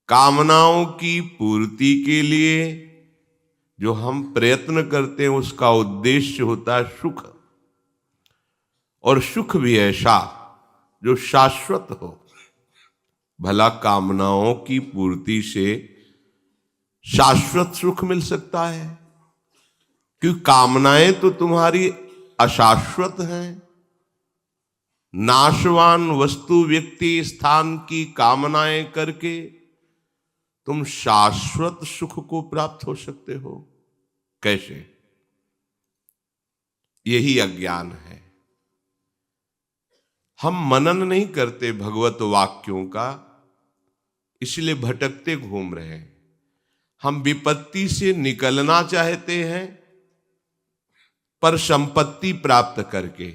कामनाओं की पूर्ति के लिए जो हम प्रयत्न करते हैं उसका उद्देश्य होता है सुख, और सुख भी ऐसा जो शाश्वत हो। भला कामनाओं की पूर्ति से शाश्वत सुख मिल सकता है? क्योंकि कामनाएं तो तुम्हारी अशाश्वत हैं। नाशवान वस्तु व्यक्ति स्थान की कामनाएं करके तुम शाश्वत सुख को प्राप्त हो सकते हो कैसे? यही अज्ञान है। हम मनन नहीं करते भगवत वाक्यों का, इसलिए भटकते घूम रहे हैं। हम विपत्ति से निकलना चाहते हैं, पर संपत्ति प्राप्त करके।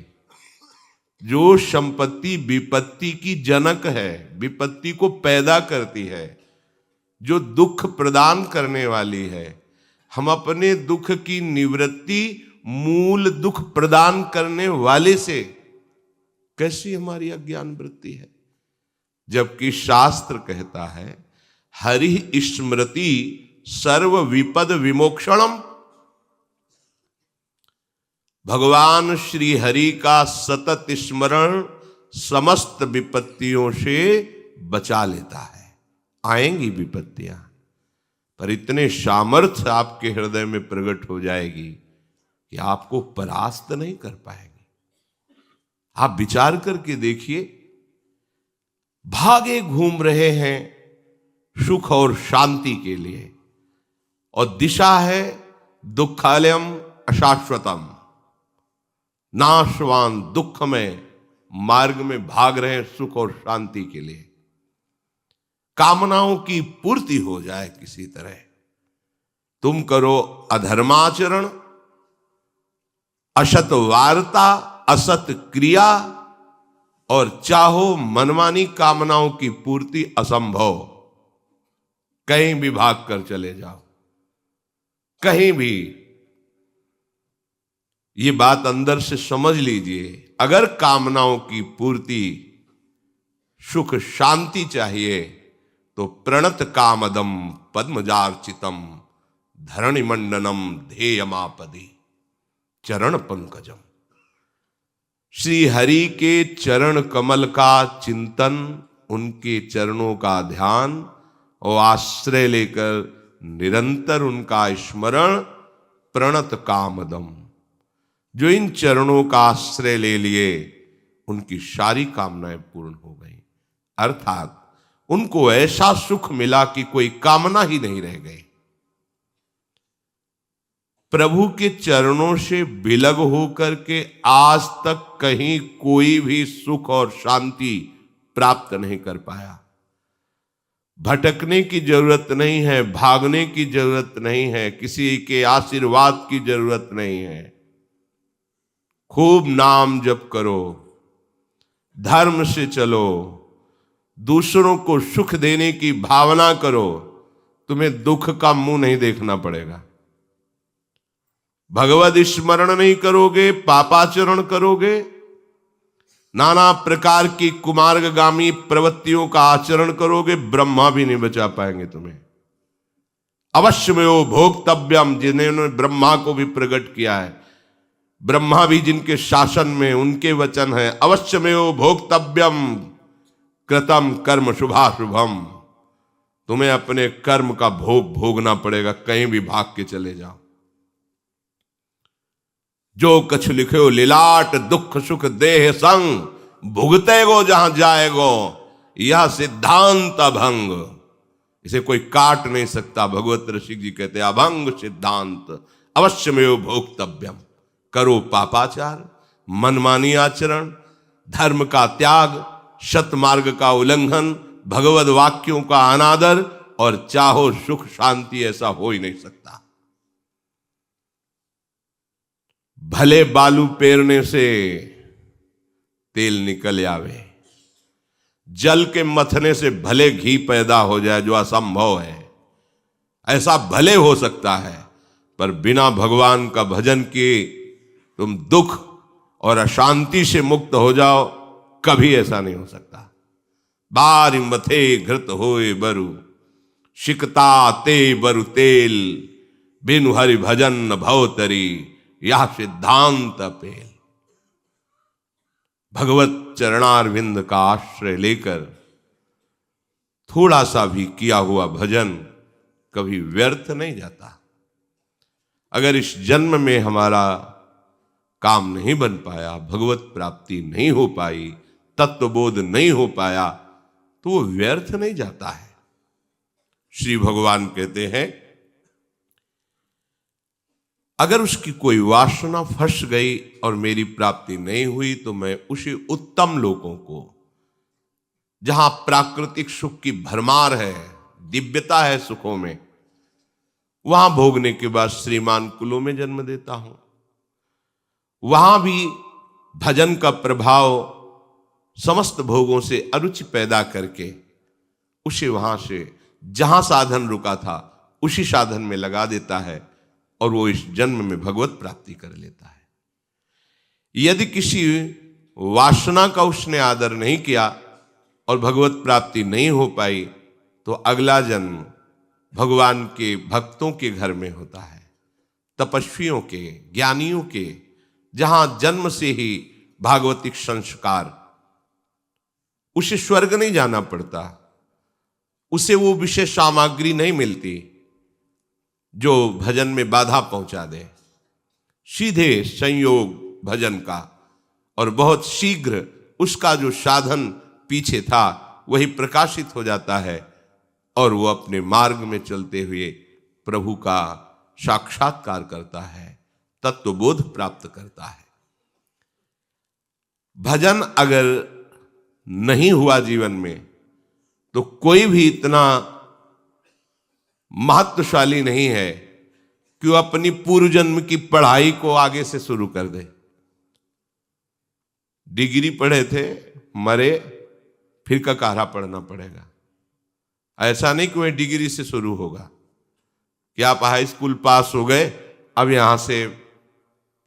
जो संपत्ति विपत्ति की जनक है, विपत्ति को पैदा करती है, जो दुख प्रदान करने वाली है, हम अपने दुख की निवृत्ति मूल दुख प्रदान करने वाले से कैसी हमारी अज्ञान वृत्ति है? जबकि शास्त्र कहता है हरि स्मृति सर्व विपद विमोक्षणम। भगवान श्री हरि का सतत स्मरण समस्त विपत्तियों से बचा लेता है। आएंगी विपत्तियां, पर इतने सामर्थ्य आपके हृदय में प्रकट हो जाएगी कि आपको परास्त नहीं कर पाएंगे। आप विचार करके देखिए, भागे घूम रहे हैं सुख और शांति के लिए, और दिशा है दुखालयम अशाश्वतम। नाशवान दुख में मार्ग में भाग रहे हैं सुख और शांति के लिए। कामनाओं की पूर्ति हो जाए किसी तरह। तुम करो अधर्माचरण, असत वार्ता, असत क्रिया, और चाहो मनमानी कामनाओं की पूर्ति असंभव। कहीं भी भाग कर चले जाओ, कहीं भी। ये बात अंदर से समझ लीजिए। अगर कामनाओं की पूर्ति सुख शांति चाहिए तो प्रणत कामदम पद्मजार्चितम धरणिमंडनम ध्येयमापदि चरण पंकजम। श्री हरि के चरण कमल का चिंतन, उनके चरणों का ध्यान और आश्रय लेकर निरंतर उनका स्मरण, प्रणत कामदम। जो इन चरणों का आश्रय ले लिए उनकी सारी कामनाएं पूर्ण हो गई, अर्थात उनको ऐसा सुख मिला कि कोई कामना ही नहीं रह गई। प्रभु के चरणों से विलग होकर के आज तक कहीं कोई भी सुख और शांति प्राप्त नहीं कर पाया। भटकने की जरूरत नहीं है, भागने की जरूरत नहीं है, किसी के आशीर्वाद की जरूरत नहीं है। खूब नाम जप करो, धर्म से चलो, दूसरों को सुख देने की भावना करो, तुम्हें दुख का मुंह नहीं देखना पड़ेगा। भगवत स्मरण नहीं करोगे, पापाचरण करोगे, नाना प्रकार की कुमार्गगामी प्रवृत्तियों का आचरण करोगे, ब्रह्मा भी नहीं बचा पाएंगे तुम्हें। अवश्यमेव भोक्तव्यम, जिन्होंने ब्रह्मा को भी प्रकट किया है, ब्रह्मा भी जिनके शासन में, उनके वचन है अवश्यमेव भोक्तव्यम कृतम कर्म शुभाशुभम। तुम्हें अपने कर्म का भोग भोगना पड़ेगा, कहीं भी भाग के चले जाओ। जो कछ लिखे लीलाट दुख सुख देह संग, भुगते गो जहां जाएगो, यह सिद्धांत अभंग। इसे कोई काट नहीं सकता। भगवत ऋषि जी कहते हैं अभंग सिद्धांत अवश्यमेव भोक्तव्यम। करो पापाचार, मनमानी आचरण, धर्म का त्याग, सतमार्ग का उल्लंघन, भगवत वाक्यों का अनादर, और चाहो सुख शांति, ऐसा हो ही नहीं सकता। भले बालू पेरने से तेल निकल आवे, जल के मथने से भले घी पैदा हो जाए, जो असंभव है। ऐसा भले हो सकता है, पर बिना भगवान का भजन किए तुम दुख और अशांति से मुक्त हो जाओ, कभी ऐसा नहीं हो सकता। बारी मथे घृत होए बरु, शिकता ते बरु तेल, बिनु हरि भजन न भवतरी, यह सिद्धांत पेल। भगवत चरणारविंद का आश्रय लेकर थोड़ा सा भी किया हुआ भजन कभी व्यर्थ नहीं जाता। अगर इस जन्म में हमारा काम नहीं बन पाया, भगवत प्राप्ति नहीं हो पाई, तत्वबोध नहीं हो पाया, तो वो व्यर्थ नहीं जाता है। श्री भगवान कहते हैं अगर उसकी कोई वासना फंस गई और मेरी प्राप्ति नहीं हुई तो मैं उसी उत्तम लोगों को, जहां प्राकृतिक सुख की भरमार है, दिव्यता है सुखों में, वहां भोगने के बाद श्रीमान कुलों में जन्म देता हूं। वहां भी भजन का प्रभाव समस्त भोगों से अरुचि पैदा करके उसे वहां से जहां साधन रुका था उसी साधन में लगा देता है और वो इस जन्म में भगवत प्राप्ति कर लेता है। यदि किसी वासना का उसने आदर नहीं किया और भगवत प्राप्ति नहीं हो पाई तो अगला जन्म भगवान के भक्तों के घर में होता है, तपस्वियों के, ज्ञानियों के, जहां जन्म से ही भागवतिक संस्कार, उसे स्वर्ग नहीं जाना पड़ता, उसे वो विशेष सामग्री नहीं मिलती जो भजन में बाधा पहुंचा दे। सीधे संयोग भजन का और बहुत शीघ्र उसका जो साधन पीछे था वही प्रकाशित हो जाता है और वो अपने मार्ग में चलते हुए प्रभु का साक्षात्कार करता है, तत्वबोध प्राप्त करता है। भजन अगर नहीं हुआ जीवन में तो कोई भी इतना महत्वशाली नहीं है कि वो अपनी पूर्व जन्म की पढ़ाई को आगे से शुरू कर दे। डिग्री पढ़े थे, मरे, फिर ककारा पढ़ना पड़ेगा। ऐसा नहीं कि वह डिग्री से शुरू होगा कि आप हाई स्कूल पास हो गए, अब यहां से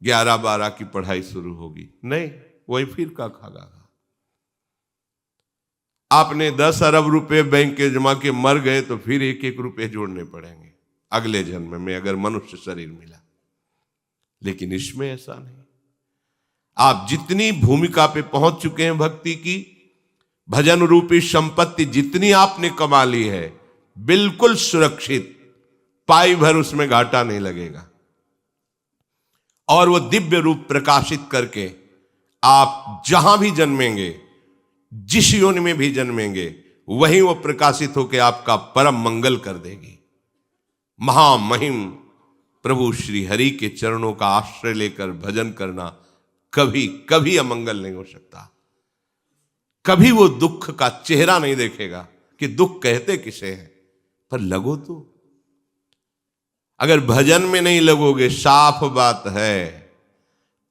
11-12 की पढ़ाई शुरू होगी। नहीं, वही फिर का खागा। आपने 10 अरब रुपए बैंक के जमा के मर गए तो फिर 1-1 रुपए जोड़ने पड़ेंगे अगले जन्म में अगर मनुष्य शरीर मिला। लेकिन इसमें ऐसा नहीं। आप जितनी भूमिका पे पहुंच चुके हैं भक्ति की, भजन रूपी संपत्ति जितनी आपने कमा ली है, बिल्कुल सुरक्षित, पाई भर उसमें घाटा नहीं लगेगा। और वो दिव्य रूप प्रकाशित करके आप जहां भी जन्मेंगे, जिस योनि में भी जन्मेंगे, वहीं वो प्रकाशित होकर आपका परम मंगल कर देगी। महामहिम प्रभु श्री हरि के चरणों का आश्रय लेकर भजन करना कभी कभी अमंगल नहीं हो सकता। कभी वो दुख का चेहरा नहीं देखेगा कि दुख कहते किसे हैं, पर लगो तो। अगर भजन में नहीं लगोगे, साफ बात है,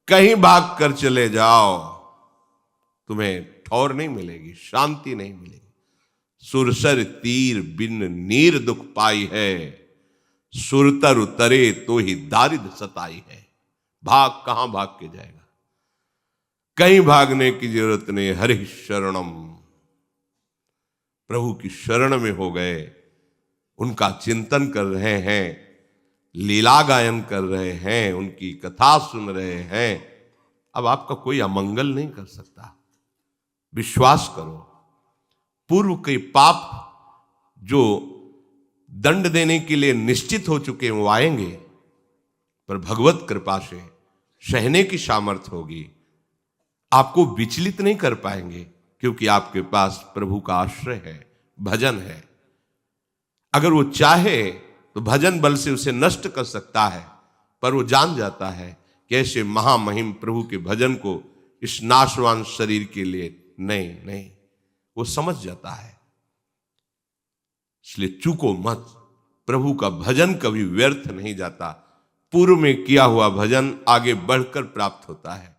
कहीं भाग कर चले जाओ, तुम्हें ठौर नहीं मिलेगी, शांति नहीं मिलेगी। सुरसर तीर बिन नीर दुख पाई है, सुरतर उतरे तो ही दारिद सताई है। भाग कहां भाग के जाएगा? कहीं भागने की जरूरत नहीं। हरि शरणम, प्रभु की शरण में हो गए, उनका चिंतन कर रहे हैं, लीला गायन कर रहे हैं, उनकी कथा सुन रहे हैं, अब आपका कोई अमंगल नहीं कर सकता। विश्वास करो, पूर्व के पाप जो दंड देने के लिए निश्चित हो चुके हैं वो आएंगे, पर भगवत कृपा से सहने की सामर्थ्य होगी। आपको विचलित नहीं कर पाएंगे क्योंकि आपके पास प्रभु का आश्रय है, भजन है। अगर वो चाहे तो भजन बल से उसे नष्ट कर सकता है, पर वो जान जाता है कि ऐसे महामहिम प्रभु के भजन को इस नाशवान शरीर के लिए नहीं, वो समझ जाता है। इसलिए चूको मत, प्रभु का भजन कभी व्यर्थ नहीं जाता। पूर्व में किया हुआ भजन आगे बढ़कर प्राप्त होता है।